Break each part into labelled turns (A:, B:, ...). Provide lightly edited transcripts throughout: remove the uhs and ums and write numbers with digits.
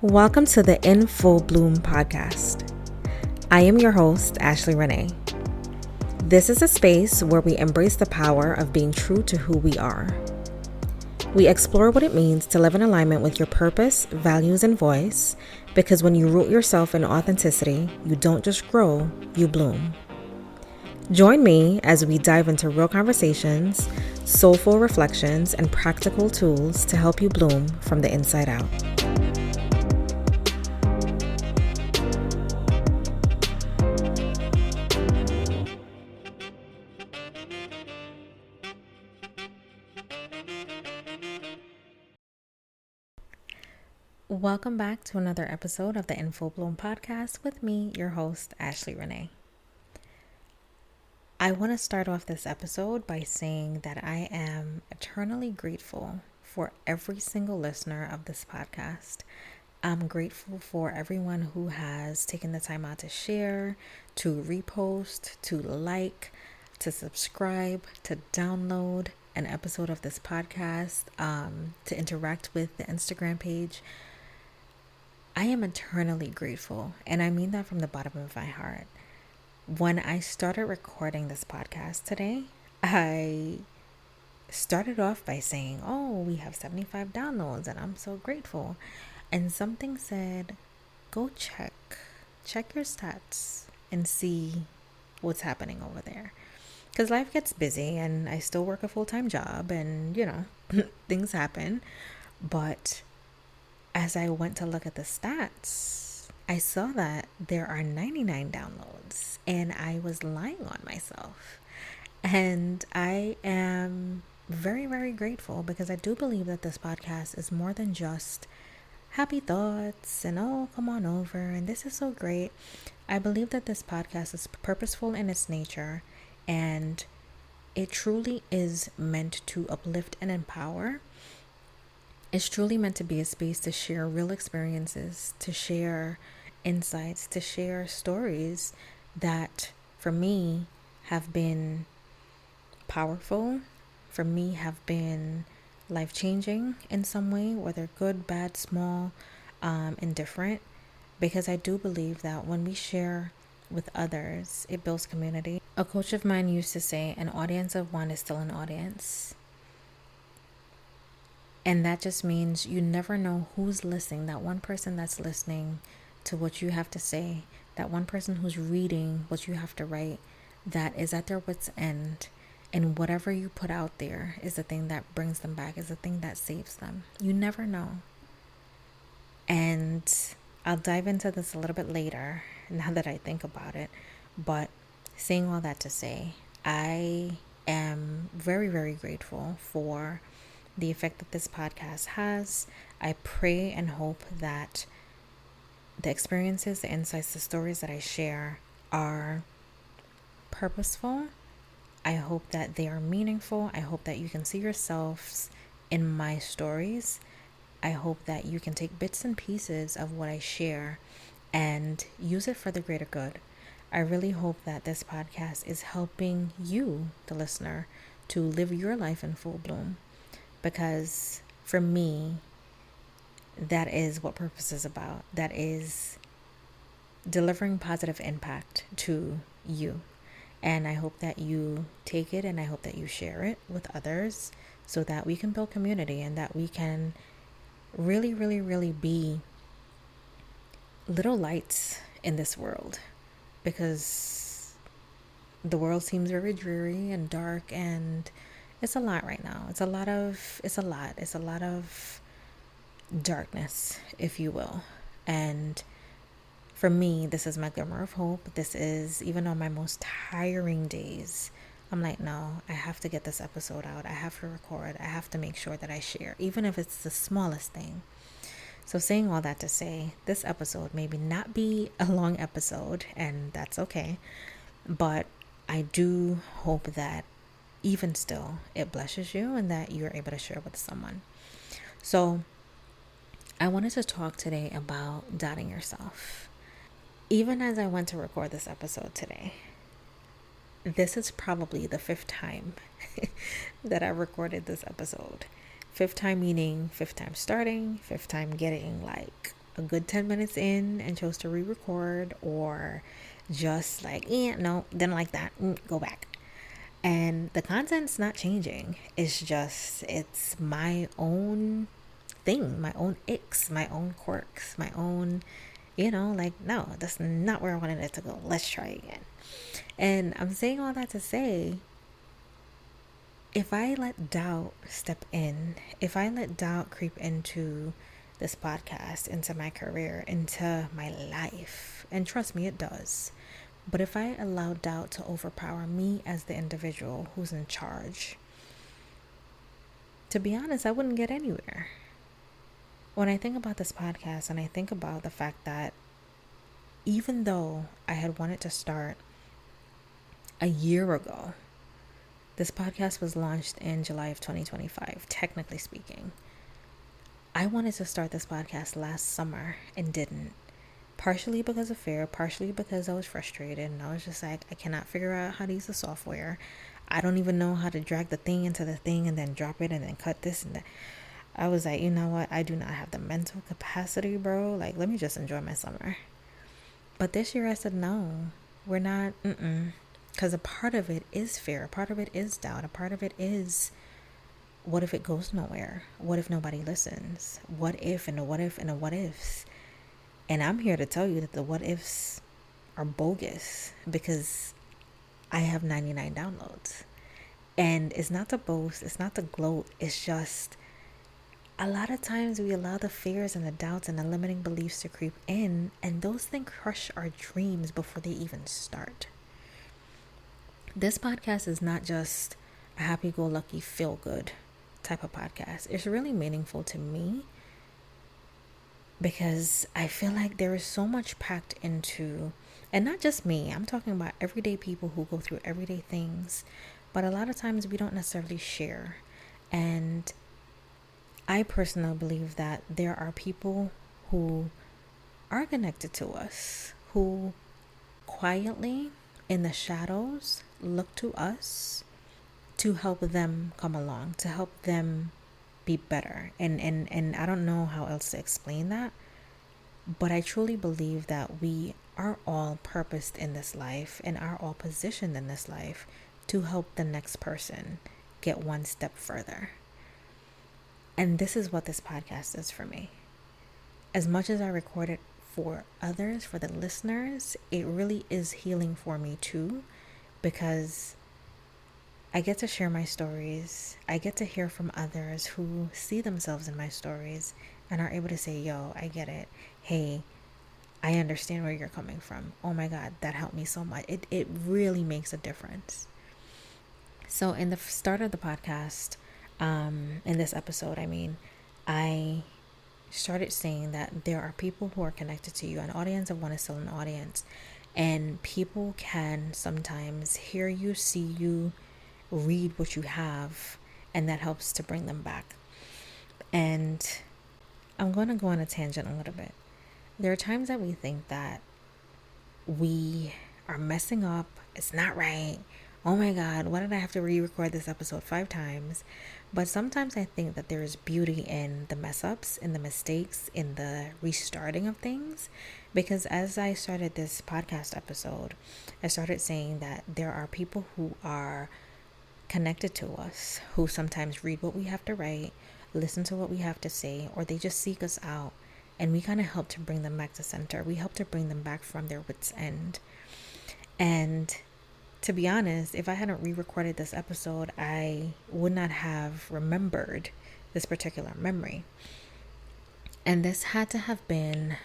A: Welcome to the In Full Bloom podcast. I am your host, Ashley Renee. This is a space where we embrace the power of being true to who we are. We explore what it means to live in alignment with your purpose, values, and voice, because when you root yourself in authenticity, you don't just grow, you bloom. Join me as we dive into real conversations, soulful reflections, and practical tools to help you bloom from the inside out. Welcome back to another episode of the In Full Bloom podcast with me, your host, Ashley Renee. I want to start off this episode by saying that I am eternally grateful for every single listener of this podcast. I'm grateful for everyone who has taken the time out to share, to repost, to like, to subscribe, to download an episode of this podcast, to interact with the Instagram page. I am eternally grateful, and I mean that from the bottom of my heart. When I started recording this podcast today, I started off by saying, we have 75 downloads, and I'm so grateful. And something said, go check your stats and see what's happening over there. Because life gets busy, and I still work a full-time job, and, things happen. But as I went to look at the stats, I saw that there are 99 downloads, and I was lying on myself. And I am very, very grateful, because I do believe that this podcast is more than just happy thoughts and, come on over, and this is so great. I believe that this podcast is purposeful in its nature, and it truly is meant to uplift and empower. It's truly meant to be a space to share real experiences, to share insights, to share stories that, for me, have been powerful, for me, have been life-changing in some way, whether good, bad, small, indifferent, because I do believe that when we share with others, it builds community. A coach of mine used to say, an audience of one is still an audience. And that just means you never know who's listening, that one person that's listening to what you have to say, that one person who's reading what you have to write, that is at their wit's end. And whatever you put out there is the thing that brings them back, is the thing that saves them. You never know. And I'll dive into this a little bit later, now that I think about it. But saying all that to say, I am very, very grateful for the effect that this podcast has. I pray and hope that the experiences, the insights, the stories that I share are purposeful. I hope that they are meaningful. I hope that you can see yourselves in my stories. I hope that you can take bits and pieces of what I share and use it for the greater good. I really hope that this podcast is helping you, the listener, to live your life in full bloom. Because for me, that is what purpose is about. That is delivering positive impact to you. And I hope that you take it, and I hope that you share it with others, so that we can build community, and that we can really, really, really be little lights in this world. Because the world seems very dreary and dark, and it's a lot right now. It's a lot of darkness, if you will. And for me, this is my glimmer of hope. This is, even on my most tiring days, I'm like, no, I have to get this episode out. I have to record. I have to make sure that I share, even if it's the smallest thing. So saying all that to say, this episode maybe not be a long episode, and that's okay. But I do hope that even still, it blesses you, and that you're able to share with someone. So I wanted to talk today about doubting yourself. Even as I went to record this episode today, this is probably the 5th time that I recorded this episode. 5th time meaning 5th time starting, 5th time getting a good 10 minutes in and chose to re-record, or just like, no, didn't like that, go back. And the content's not changing. It's my own thing, my own icks, my own quirks, my own, like, no, that's not where I wanted it to go. Let's try again. And I'm saying all that to say, if I let doubt step in, if I let doubt creep into this podcast, into my career, into my life, and trust me, it does. But if I allow doubt to overpower me as the individual who's in charge, to be honest, I wouldn't get anywhere. When I think about this podcast and I think about the fact that even though I had wanted to start a year ago, this podcast was launched in July of 2025, technically speaking. I wanted to start this podcast last summer and didn't. Partially because of fear, partially because I was frustrated, and I was just like, I cannot figure out how to use the software. I don't even know how to drag the thing into the thing and then drop it and then cut this and that. I was like, you know what? I do not have the mental capacity, bro. Like, let me just enjoy my summer. But this year I said, no, we're not, because a part of it is fear, a part of it is doubt, a part of it is, what if it goes nowhere? What if nobody listens? What if and a what if and a what ifs? And I'm here to tell you that the what ifs are bogus, because I have 99 downloads. And it's not to boast, it's not to gloat, it's just a lot of times we allow the fears and the doubts and the limiting beliefs to creep in, and those things crush our dreams before they even start. This podcast is not just a happy-go-lucky, feel-good type of podcast. It's really meaningful to me because I feel like there is so much packed into, and not just me, I'm talking about everyday people who go through everyday things, but a lot of times we don't necessarily share. And I personally believe that there are people who are connected to us, who quietly in the shadows look to us to help them come along, to help them be better. And I don't know how else to explain that, but I truly believe that we are all purposed in this life and are all positioned in this life to help the next person get one step further. And this is what this podcast is for me. As much as I record it for others, for the listeners, it really is healing for me too, because I get to share my stories. I get to hear from others who see themselves in my stories and are able to say, yo, I get it. Hey, I understand where you're coming from. Oh my God, that helped me so much. It really makes a difference. So in the start of the podcast, in this episode, I started saying that there are people who are connected to you. An audience of one is still an audience. And people can sometimes hear you, see you, read what you have, and that helps to bring them back. And I'm going to go on a tangent a little bit. There are times that we think that we are messing up. It's not right. Oh my God, why did I have to re-record this episode 5 times? But sometimes I think that there is beauty in the mess ups, in the mistakes, in the restarting of things. Because as I started this podcast episode, I started saying that there are people who are connected to us, who sometimes read what we have to write, listen to what we have to say, or they just seek us out. And we kind of help to bring them back to center. We help to bring them back from their wits' end. And to be honest, if I hadn't re-recorded this episode, I would not have remembered this particular memory. And this had to have been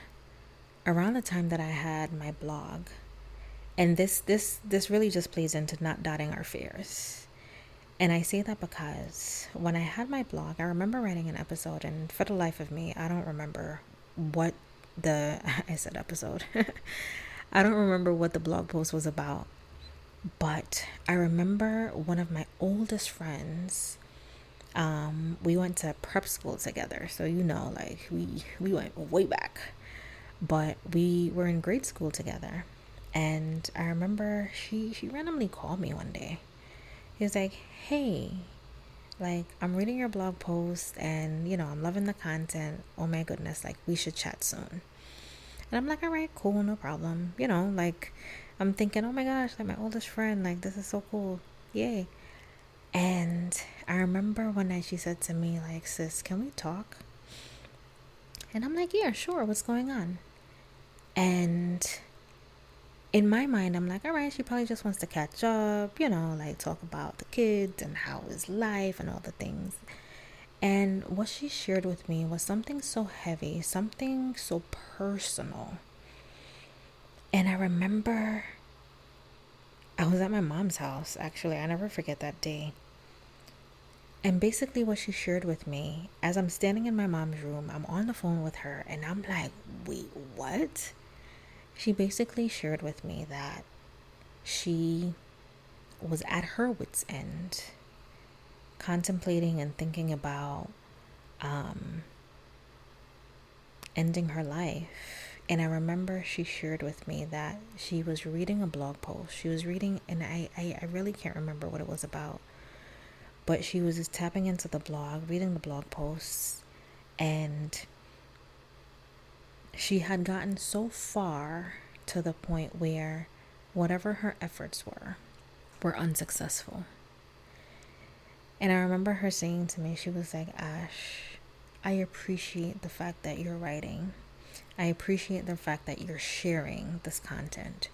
A: around the time that I had my blog. And this really just plays into not doubting our fears. And I say that because when I had my blog, I remember writing an episode, and for the life of me, I don't remember what I said episode. I don't remember what the blog post was about. But I remember one of my oldest friends, we went to prep school together. So, like we went way back, but we were in grade school together. And I remember she randomly called me one day. He was like, hey, Like, I'm reading your blog post and, I'm loving the content. Oh my goodness, like, we should chat soon. And I'm like, all right, cool, no problem. Like, I'm thinking, oh my gosh, like, my oldest friend, like, this is so cool. Yay. And I remember one night she said to me, like, sis, can we talk? And I'm like, yeah, sure, what's going on? And in my mind, I'm like, all right, she probably just wants to catch up, like talk about the kids and how is life and all the things. And what she shared with me was something so heavy, something so personal. And I remember I was at my mom's house, actually. I never forget that day. And basically, what she shared with me, as I'm standing in my mom's room, I'm on the phone with her, and I'm like, wait, what? She basically shared with me that she was at her wit's end, contemplating and thinking about ending her life. And I remember she shared with me that she was reading a blog post. She was reading, and I really can't remember what it was about, but she was just tapping into the blog, reading the blog posts, and she had gotten so far to the point where whatever her efforts were unsuccessful. And I remember her saying to me, she was like, Ash, I appreciate the fact that you're writing. I appreciate the fact that you're sharing this content.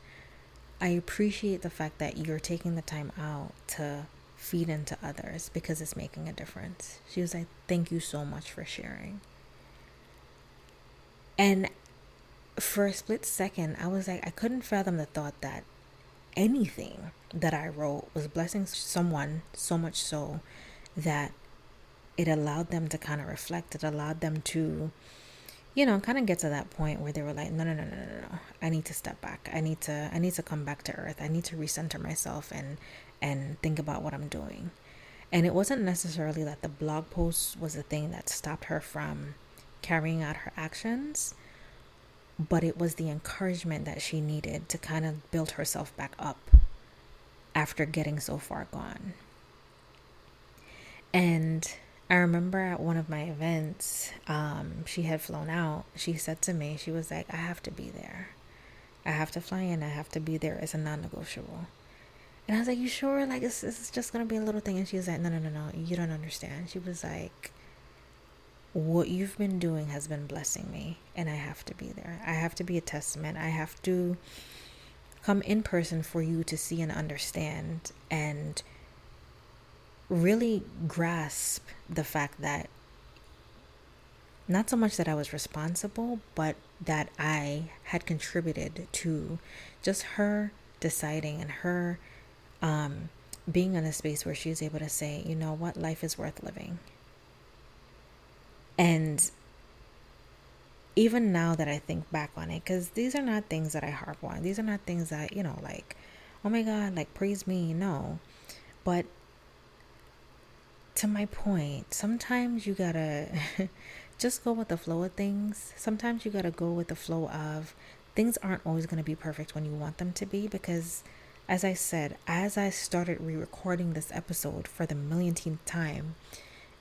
A: I appreciate the fact that you're taking the time out to feed into others because it's making a difference. She was like, thank you so much for sharing. And for a split second, I was like, I couldn't fathom the thought that anything that I wrote was blessing someone so much so that it allowed them to kind of reflect. It allowed them to, kind of get to that point where they were like, no, no, no, no, no, no. I need to step back. I need to come back to earth. I need to recenter myself and think about what I'm doing. And it wasn't necessarily that the blog post was the thing that stopped her from carrying out her actions, but it was the encouragement that she needed to kind of build herself back up after getting so far gone. And I remember at one of my events, she had flown out. She said to me, she was like, I have to be there. I have to fly in. I have to be there. It's a non-negotiable. And I was like, you sure? Like, it's just going to be a little thing. And she was like, no, no, no, no. You don't understand. She was like, what you've been doing has been blessing me. And I have to be there. I have to be a testament. I have to come in person for you to see and understand and really grasp the fact that not so much that I was responsible, but that I had contributed to just her deciding and her being in a space where she was able to say, you know what, life is worth living. And even now that I think back on it, because these are not things that I harp on. These are not things that, like, oh my God, like, praise me. No. But to my point, sometimes you gotta just go with the flow of things. Sometimes you gotta go with the flow of things aren't always gonna be perfect when you want them to be, because as I said, as I started re-recording this episode for the millionth time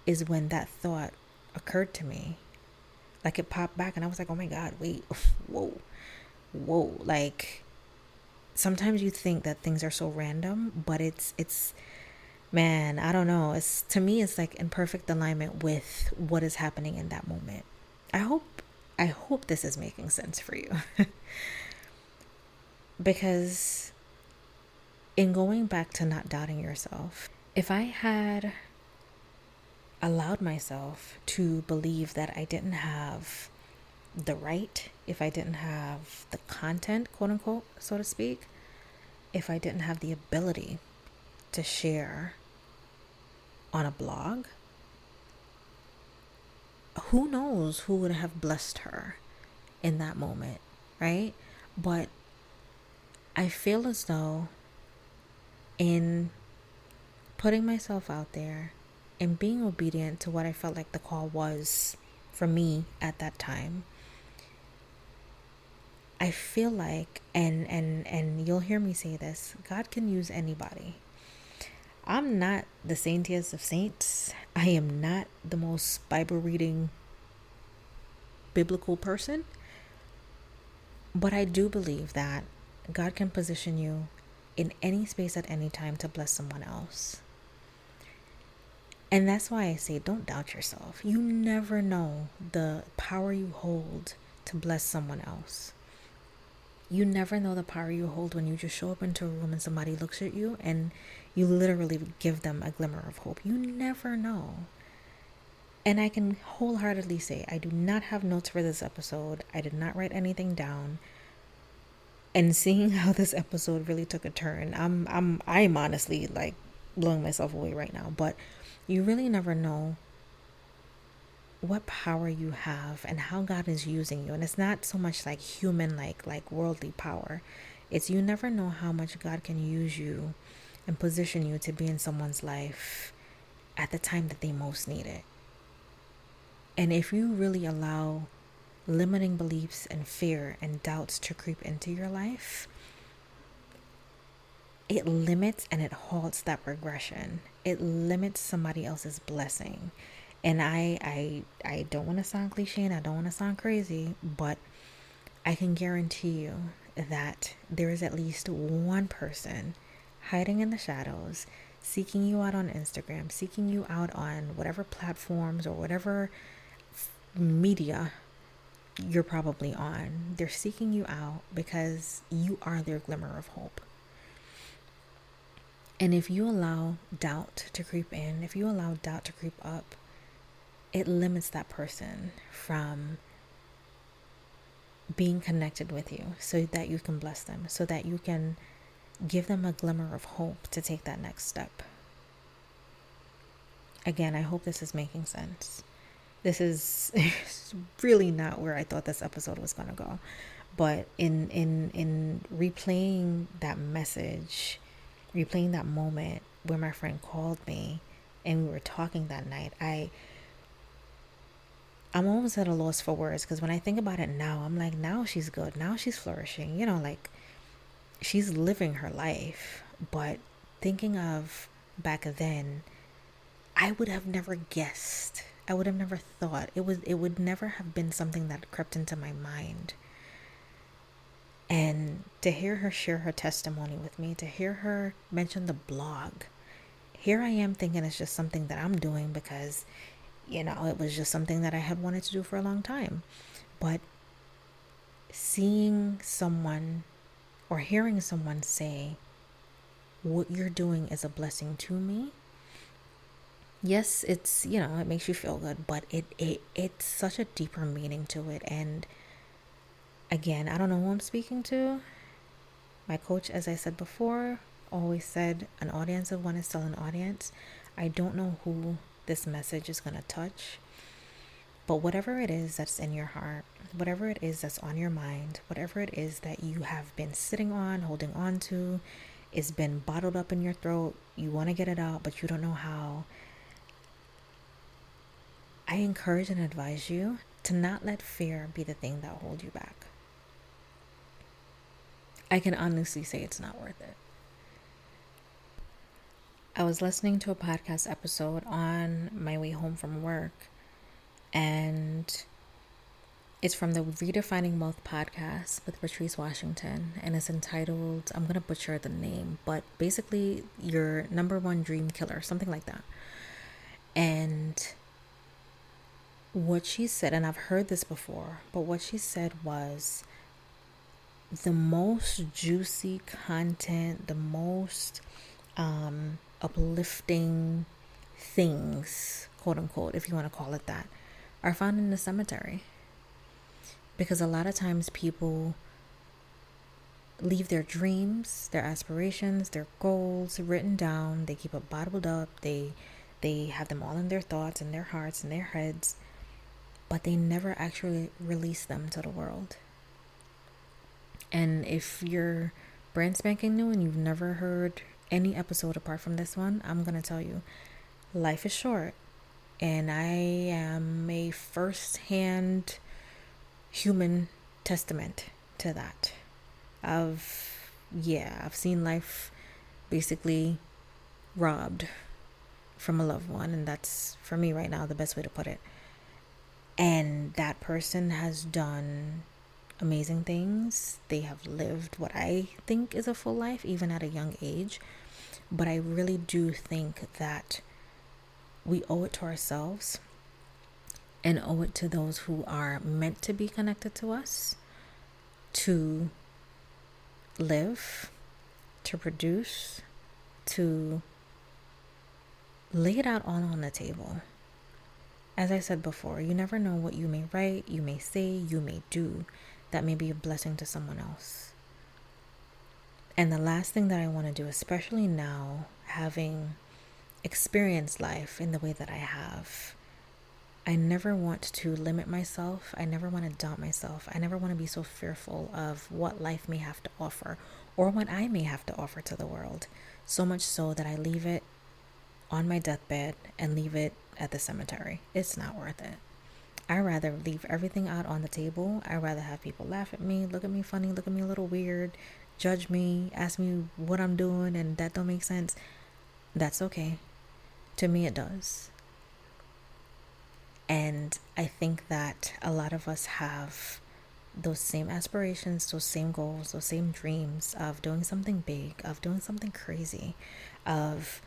A: is when that thought occurred to me. Like, it popped back and I was like, oh my God, wait, whoa. Like, sometimes you think that things are so random, but it's man, I don't know. To me, it's like in perfect alignment with what is happening in that moment. I hope this is making sense for you. Because in going back to not doubting yourself, if I had allowed myself to believe that I didn't have the right, if I didn't have the content, quote unquote, so to speak, if I didn't have the ability to share on a blog, who knows who would have blessed her in that moment, right? But I feel as though in putting myself out there and being obedient to what I felt like the call was for me at that time, I feel like, and you'll hear me say this, God can use anybody. I'm not the saintiest of saints. I am not the most Bible reading biblical person, but I do believe that God can position you in any space at any time to bless someone else. And that's why I say don't doubt yourself. You never know the power you hold to bless someone else. You never know the power you hold when you just show up into a room and somebody looks at you and you literally give them a glimmer of hope. You never know. And I can wholeheartedly say I do not have notes for this episode. I did not write anything down. And seeing how this episode really took a turn, I'm honestly like blowing myself away right now. But you really never know what power you have and how God is using you. And it's not so much like human, like worldly power. It's you never know how much God can use you and position you to be in someone's life at the time that they most need it. And if you really allow limiting beliefs and fear and doubts to creep into your life, it limits and it halts that progression. It limits somebody else's blessing. And I don't want to sound cliche and I don't want to sound crazy, but I can guarantee you that there is at least one person hiding in the shadows, seeking you out on Instagram, seeking you out on whatever platforms or whatever media you're probably on. They're seeking you out because you are their glimmer of hope. And if you allow doubt to creep in, if you allow doubt to creep up, it limits that person from being connected with you so that you can bless them, so that you can give them a glimmer of hope to take that next step. Again, I hope this is making sense. This is really not where I thought this episode was going to go. But in replaying that message, replaying that moment where my friend called me and we were talking that night, I'm almost at a loss for words, because when I think about it now, I'm like, now she's good. Now she's flourishing. You know, like she's living her life. But thinking of back then, I would have never guessed. I would have never thought. It would never have been something that crept into my mind. And to hear her share her testimony with me, to hear her mention the blog, here I am thinking it's just something that I'm doing because it was just something that I had wanted to do for a long time. But seeing someone or hearing someone say, what you're doing is a blessing to me. Yes, it's, it makes you feel good, but it's such a deeper meaning to it. And again, I don't know who I'm speaking to. My coach, as I said before, always said an audience of one is still an audience. I don't know who this message is going to touch, but whatever it is that's in your heart, whatever it is that's on your mind, whatever it is that you have been sitting on, holding on to, it's been bottled up in your throat, you want to get it out, but you don't know how, I encourage and advise you to not let fear be the thing that holds you back. I can honestly say it's not worth it. I was listening to a podcast episode on my way home from work, and it's from the Redefining Wealth podcast with Patrice Washington, and it's entitled, I'm going to butcher the name, but basically your number one dream killer, something like that. And what she said, and I've heard this before, but what she said was the most juicy content, the most uplifting things, quote unquote, if you want to call it that, are found in the cemetery. Because a lot of times people leave their dreams, their aspirations, their goals written down. They keep it bottled up. They have them all in their thoughts, in their hearts, in their heads, but they never actually release them to the world. And if you're brand spanking new and you've never heard any episode apart from this one, I'm going to tell you, life is short. And I am a first-hand human testament to that. I've seen life basically robbed from a loved one, and that's, for me right now, the best way to put it. And that person has done amazing things. They have lived what I think is a full life, even at a young age. But I really do think that we owe it to ourselves and owe it to those who are meant to be connected to us to live, to produce, to lay it out all on the table. As I said before, you never know what you may write, you may say, you may do that may be a blessing to someone else. And the last thing that I want to do, especially now, having experienced life in the way that I have, I never want to limit myself. I never want to doubt myself. I never want to be so fearful of what life may have to offer or what I may have to offer to the world. So much so that I leave it on my deathbed and leave it at the cemetery. It's not worth it. I'd rather leave everything out on the table. I'd rather have people laugh at me, look at me funny, look at me a little weird, judge me, ask me what I'm doing, and that don't make sense. That's okay. To me, it does. And I think that a lot of us have those same aspirations, those same goals, those same dreams of doing something big, of doing something crazy, of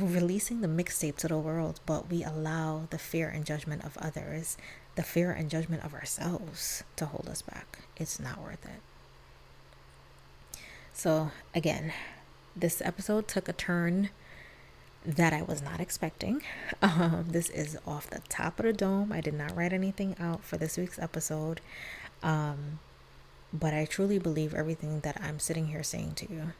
A: releasing the mixtape to the world, but we allow the fear and judgment of others, the fear and judgment of ourselves to hold us back. It's not worth it. So again, this episode took a turn that I was not expecting. This is off the top of the dome. I did not write anything out for this week's episode. But I truly believe everything that I'm sitting here saying to you.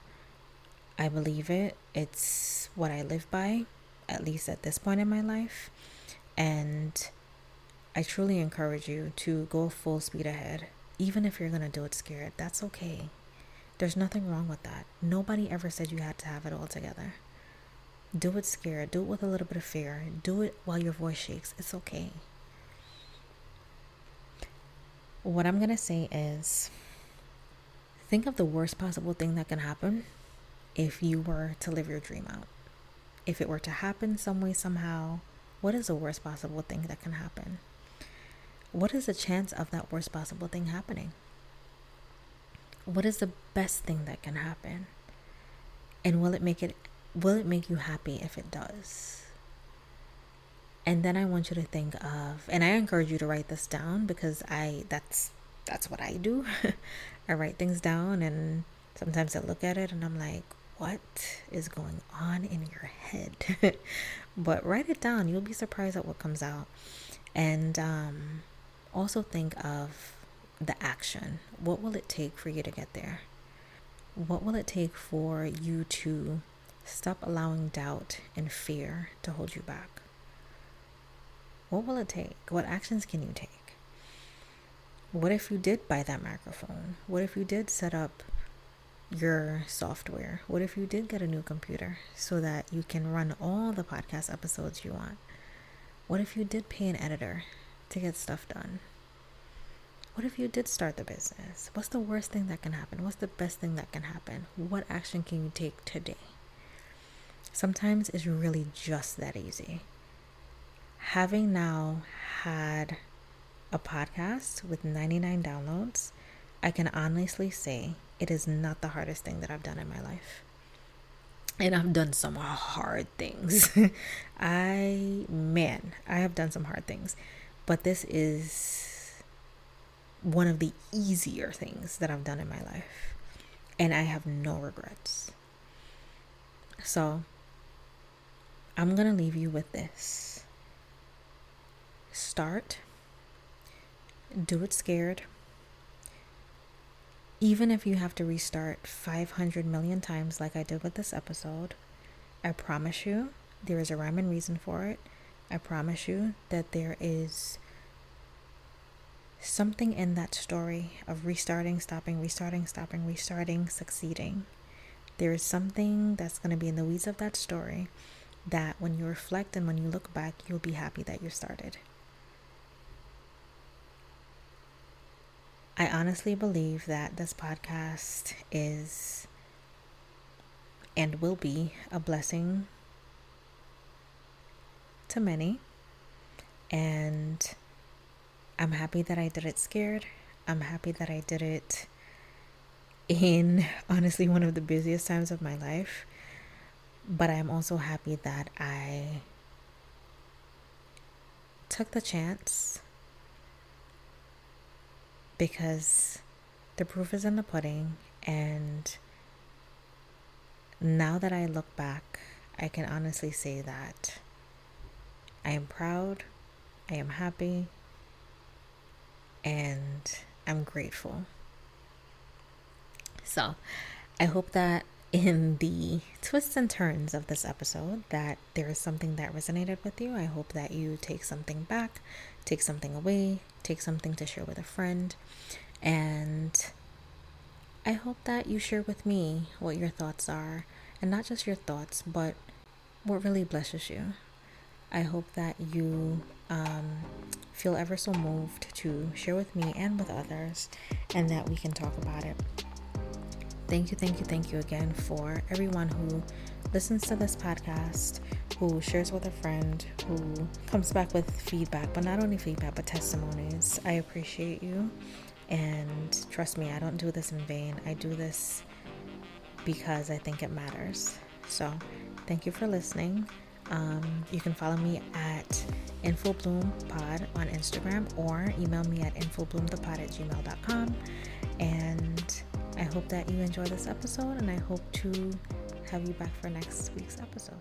A: I believe it. It's what I live by, at least at this point in my life. And I truly encourage you to go full speed ahead. Even if you're going to do it scared, that's okay. There's nothing wrong with that. Nobody ever said you had to have it all together. Do it scared. Do it with a little bit of fear. Do it while your voice shakes. It's okay. What I'm going to say is, think of the worst possible thing that can happen if you were to live your dream out. If it were to happen some way, somehow, what is the worst possible thing that can happen? What is the chance of that worst possible thing happening? What is the best thing that can happen? And will it make you happy if it does? And then I want you to think of, and I encourage you to write this down, because that's what I do. I write things down, and sometimes I look at it and I'm like, what is going on in your head? But write it down. You'll be surprised at what comes out. And also think of the action. What will it take for you to get there? What will it take for you to stop allowing doubt and fear to hold you back? What will it take? What actions can you take? What if you did buy that microphone? What if you did set up your software? What if you did get a new computer so that you can run all the podcast episodes you want? What if you did pay an editor to get stuff done? What if you did start the business? What's the worst thing that can happen? What's the best thing that can happen? What action can you take today? Sometimes it's really just that easy. Having now had a podcast with 99 downloads, I can honestly say it is not the hardest thing that I've done in my life. And I've done some hard things. I have done some hard things. But this is one of the easier things that I've done in my life. And I have no regrets. So I'm going to leave you with this. Start. Do it scared. Even if you have to restart 500 million times like I did with this episode, I promise you there is a rhyme and reason for it. I promise you that there is something in that story of restarting, stopping, restarting, stopping, restarting, succeeding. There is something that's going to be in the weeds of that story that when you reflect and when you look back, you'll be happy that you started. I honestly believe that this podcast is and will be a blessing to many. And I'm happy that I did it scared. I'm happy that I did it in honestly one of the busiest times of my life. But I'm also happy that I took the chance, because the proof is in the pudding. And now that I look back, I can honestly say that I am proud, I am happy, and I'm grateful. So I hope that in the twists and turns of this episode that there is something that resonated with you. I hope that you take something back, take something away, take something to share with a friend. And I hope that you share with me what your thoughts are, and not just your thoughts, but what really blesses you. I hope that you feel ever so moved to share with me and with others, and that we can talk about it. Thank you again for everyone who listens to this podcast, who shares with a friend, who comes back with feedback, but not only feedback, but testimonies. I appreciate you. And trust me, I don't do this in vain. I do this because I think it matters. So thank you for listening. You can follow me at infobloom.pod on Instagram, or email me at infobloomthepod@gmail.com. And I hope that you enjoy this episode, and I hope to have you back for next week's episode.